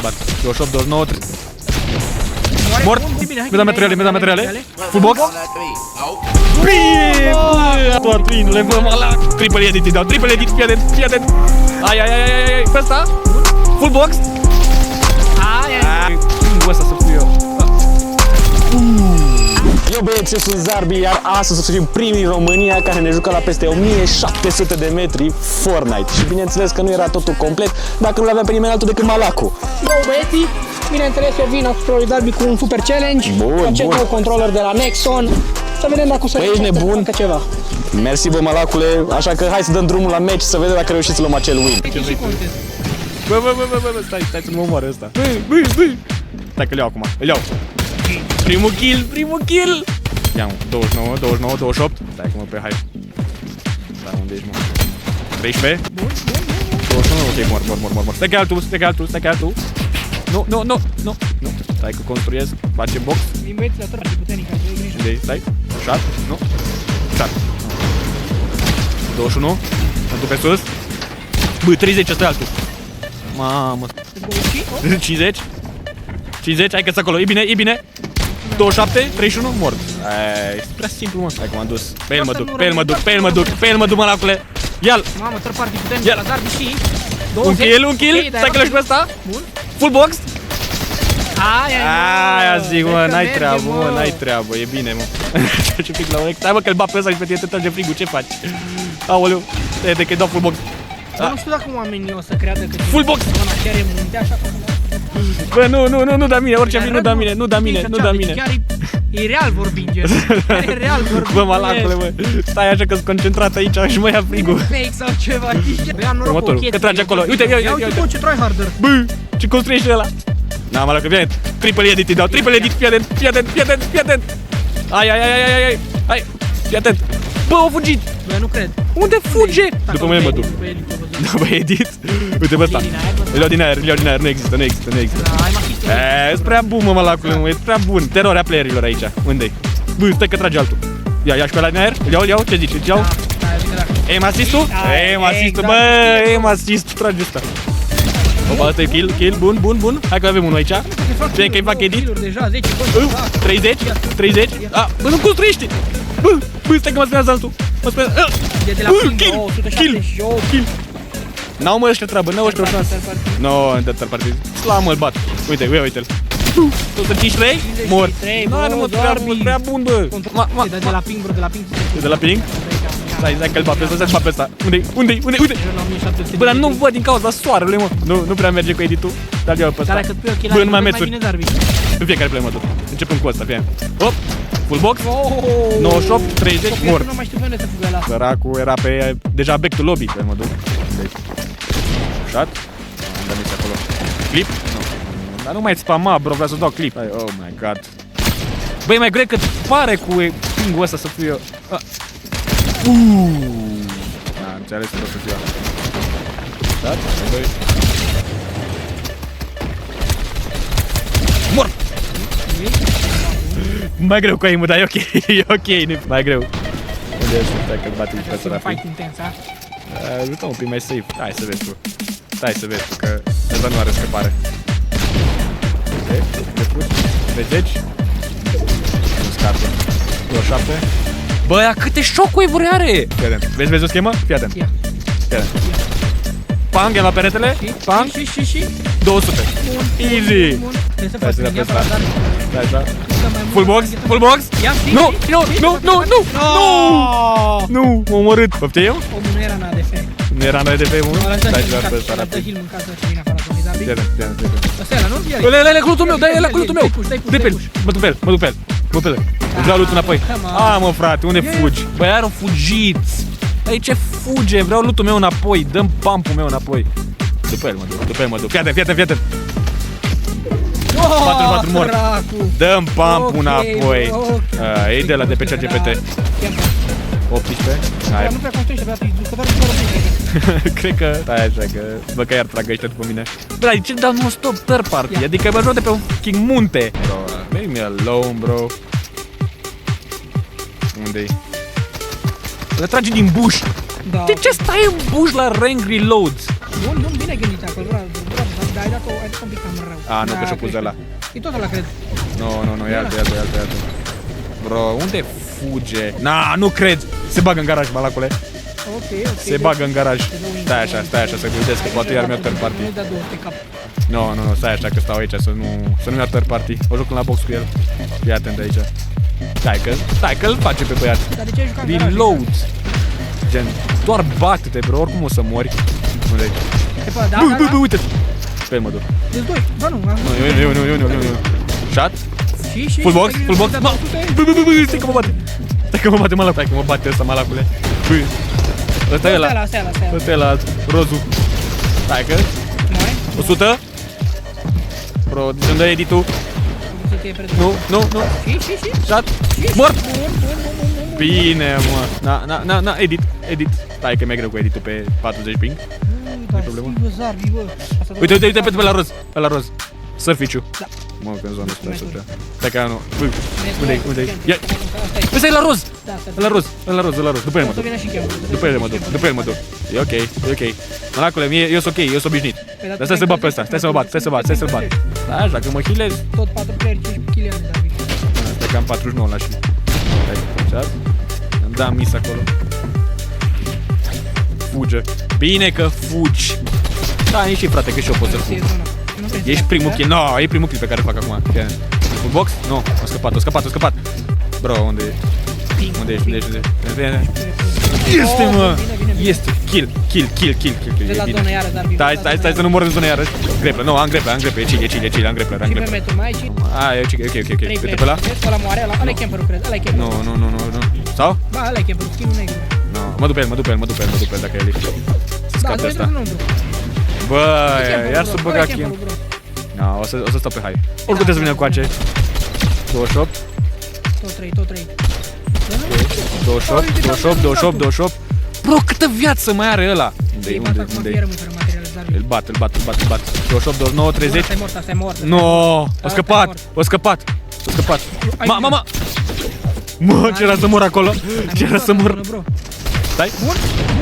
Bat. 28, 29. Mort. Mi-a dat materiale. Full box. Tot plinule, bă, malac. Triple edit îi dau. Triple edit. Fii atent. Ai. Pe ăsta. Full box. Ai. Ăsta să fiu eu. Eu băieți, eu sunt Zarbi, iar astăzi o să fim primii în România care ne jucă la peste 1700 de metri Fortnite. Și bineînțeles că nu era totul complet dacă nu aveam pe nimeni altul decât Malacu. Eu băieții, bineînțeles eu vin asupra lui Zarbi cu un super challenge. Bun, acest nou controller de la Nexon. Să vedem dacă o să ești nebun? facă ceva. Mersi, bă, Malacule, așa că hai să dăm drumul la match să vedem dacă reușiți să luăm acel win. Bă, stai să mă omoare ăsta. Bă. Stai că îl iau acum. Îl iau. Primul kill. Ia, 29, 28. Stai că mă pe hype. Da, unde ești, mă? 13. 29, ok, mor. Stai că altul. Nu. Stai că construiesc. Facem box. Din băieții la tărba de puternică, ai grijă. Unde stai? Shot? Nu. Shot. 21. Mă duc pe sus. Bă, 30, ăsta e altul. Mamă. 50, hai că-ți acolo, e bine. 27, 31, mort. E prea simplu, mă. Hai că m-am dus. Pe el mă duc, Malacule. Ia-l. Mamă, third party puternică la Zarbi și... Un kill. Stai că l-aș pe ăsta. Bun. Full box. Aia zic, mă, n-ai treabă, e bine, mă. Ce pic la orecție. Stai, mă, că-l bag pe ăsta și pe tine te trage frigul, ce faci? Aoleu, de că-i dau full box. Nu știu dacă oamenii o să creadă că... Full box! Chiar e munte, așa că... Bă, nu da mine, orice vin, nu da mine. Chiar e real vorbind, gen. E real vorbind. Bă, Malacule, bă, stai așa că-s concentrat aici și mă ia frigul. Fake sau ceva, știi? Am noroc cu o chestie. Că trage acolo, uite. Ia uite, bă, ce tryharder. Bă, ce construiește ăla? Na, Malacule, fii atent, triple edit îi dau, fii atent. Hai, fii atent. Bă, au fugit. Bă, nu cred. Unde fuge? După mine mă duc. După edit. Uite pe ăsta. Îl iau din aer, nu există. Ai mai chestie. Ești prea bun, mă, Malacule, mă, ești prea bun. Teroarea playerilor aici. Unde-i? Bă, stai că trage altul. Ia și pe ăla din aer. Îl iau, ce zici? Îl iau? Aim assist-ul? Bă, aim assist-ul, trage ăsta. Opa, ăsta e kill, bun. Hai că avem unul aici. Știi că-i fac edit. Deja, 10, 30. Bă, nu construiește. Bă, stai că mă spunează altul. Kill. N-au mă ăștia treabă, n-au ăștia o șansă. No, în third party. Slamă, îl bat. Uite-l. 153, mor. Nu mă, prea bun, bă. De la ping, bro, de la ping? Stai că-l bat pe ăsta. Unde-i? Bă, dar nu văd din cauza soarelui, mă. Nu prea merge cu editul, dar iau pe ăsta. Bă, nu mai meciuri. În fiecare play mă duc. Începem cu ăsta, fie. Hop, full box. 98, 30, mort. Nu mai știu pe unde să fugă ăla. Săracul era pe deja back to lobby, mă duc. Shot. Am dat nici acolo. Clip? Nu. Dar nu mai spama, bro, vreau să dau clip. Oh my god. Băi, mai greu cât pare cu ping-ul ăsta să fiu eu. Da, înțeles că o să fiu eu. Da? Băi. Mort! Mai greu cu aimul, dar e ok, mai greu. Unde ești? Stai că-l bate pe ăsta la fight intens, a? Uite un pic mai safe. Hai să vezi tu. Că ăsta nu are scăpare. Ok, de fugi. 30. Nu scarpă. 27. Bă, ia câte shockwave-uri are! Fii atent. Vezi o schemă? Fii atent. Pang, e la peretele. Pang. Și. 200. Easy. Trebuie să faci neapărat, dar... Da. Full box. Nu, m-a omorât. Păfte eu? Omul nu era în ADF. Nu era în ADF, mă? Stai și la pe ăsta rapid. Dă heal în casă și vine afară, domnii Zarbi. Ia. Ăsta e ăla, nu? Ăla culutul meu, dă-i ăla culutul meu. De pe el. Mă duc pe el. Vreau loot înapoi. Mă, frate, unde fugi? Băi, iar au fugit. Aici fuge, vreau loot-ul meu înapoi. Dă-mi pump-ul meu înapoi. După el mă duc. Fii atent. 4 mort. Dă-mi pump-ul înapoi. E de la de pe ChatGPT. 18. Nu prea construiește, băiatul, că doar nu Cred că... Stai așa că... Bă, că iar trag ăștia după mine. Bă, dar de ce dau non-stop third party? Adică mă joc de pe un fucking munte. Bro, leave me alone, bro. Unde-i? Le trage din bush. De ce stai în bush la rank reloads? Bun, bine gândit acolo, dar ai dat-o un pic cam rău. A, nu, Da, că și-a pus cred ăla. că- E tot ăla, cred. Nu, e altul. Bro, unde fuge? Na, nu cred! Se bagă în garaj, malacule. Ok. Se bagă în garaj. Stai așa, să gândesc, că poate iar mi-a third party. Nu-i da 200 cap. Nu, stai așa că stau aici să nu mi-a third party. O joc la box cu el. Fii atent de aici. Stai că îl face pe băiat. Dar de ce ai jucat în garaj? Reload. Gen, doar bate-te, bro, oricum o să mori. Unde-i? Bă, uite! Pe el mă duc. Deci doi. Ba nu. Nu. Shot? Și. Full box? Ma! Bă, stai că mă bate. Stai că mă bate ăsta, malacule. Bă. Ăsta e ăla. Asta e ăla. Ăsta e ăla, rozul. Stai că... 100? Bro, de unde e editul? Nu. Și. Shot. Mort! Bine, mă. Na, edit. Stai că mi-e greu cu editul pe 40 ping. Dar problemă. bă, Zarbi, bă. Uite, pe la roz. Surficiu. Da. Mă, că în zonă stă Metru. așa. Stai că nu. Unde-i? Ia! Asta e. Păi stai la roz! Da, asta e. La roz. După el mă O să duc. vină și chemul. După el mă duc. E ok. Malacule, eu sunt ok, eu sunt obișnuit. Păi, Dar stai să bat pe ăsta, stai să-l bat. Da, așa, dacă mă healez, Tot 4 playeri, 5 kg ani, Zarbi. stai că am 49 la și. Stai, am dat mis acolo. Fuge. Bine că fugi. Da, nici și frate, că și eu pot să-l fug. Ești primul kill. No, e primul kill pe care îl fac acum. Full box? Nu, a scăpat. Bro, unde e? Unde ești? Este, mă! Este, kill. De la zonă iară, Zarbi. Stai să nu mor în zonă iară. Greplă, nu, am greplă, e chill, am greplă. Și pe metru mai aici. E ok. 3 Uite pe ăla? Vezi că ăla moare, ăla e camperul, cred. Ăla e camperul. Nu. Sau? Ba, ăla e camperul, skin-ul negru. Nu, mă duc pe el dacă el e. Să Da, scap de tu asta. intri înăuntru. Bă, Camperul, iar bro. să Ăla băga e kill. camperul, bro. No, o să stau pe high. Oricum trebuie să vină cu ace. 28. Tot 3. 28. Bro, câtă viață mai are ăla? Unde? Fără materiale, Zarbi. Îl bat. 28, 29, 30. Asta e mort. No, o scăpat. Mama. Mă, ce era să mor acolo? Ce era să mor? Stai.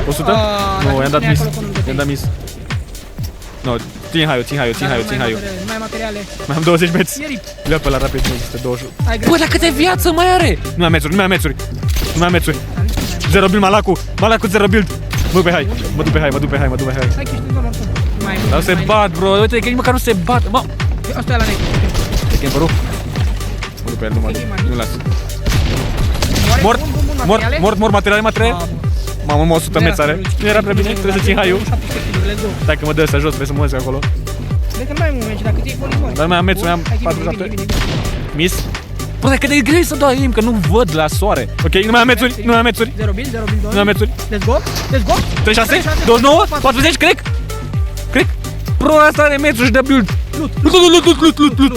100? Nu, i-am dat mis. No, țin haiu. Mai materiale. Mai am 20 metri. E rip. Le-au pe la rapid, nu există 20. Ai greu. Bă, dar câte viață mai are? Nu mai am mețuri. Zero build, Malacu 0 build. Mă duc pe hai. Hai că ești în zonă oricum. Dar se bat, bro. Uite că nici măcar nu se bat. Mă, Asta e la negru. e camperul. Mă duc pe el, nu las. Moare, bun, Mort materiale. Mamă, 100 metri are. Nu era prea bine, trebuie să țin haiu. 17 kg, let's go. Stai că mă dă ăsta jos, trebuie să mă duc acolo. Cred că nu mai am moment, dacă ți iei polimori. Dar mai am mețuri, mai am 47. Miss. Bă, dar cât de greu să dau aim, că nu văd la soare. Ok, nu mai am mețuri. 0 build, 2. Nu mai am mețuri. Let's go. 36, 29, 40, cred. Bro, asta are mețuri și de build.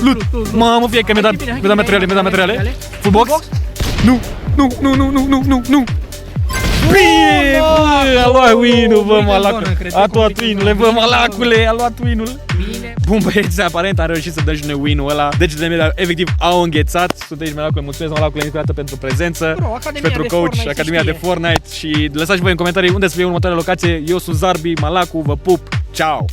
Lut. Mamă, fie că mi-a dat materiale. Full box? Nu. Bine, bă, a luat win-ul, bă, malacule. A luat win-ul, bă, malacule, a luat win-ul. Bine. Bun, băieți, aparent am reușit să dăm și noi win-ul ăla. Degetele mele efectiv au înghețat. Sunteți malacule, mulțumesc malacule încă o dată pentru prezență. Bro, Și pentru coach, Academia de Fortnite. Și lăsați voi în comentarii unde să fie următoarea locație. Eu sunt Zarbi, Malacu, vă pup, ciao.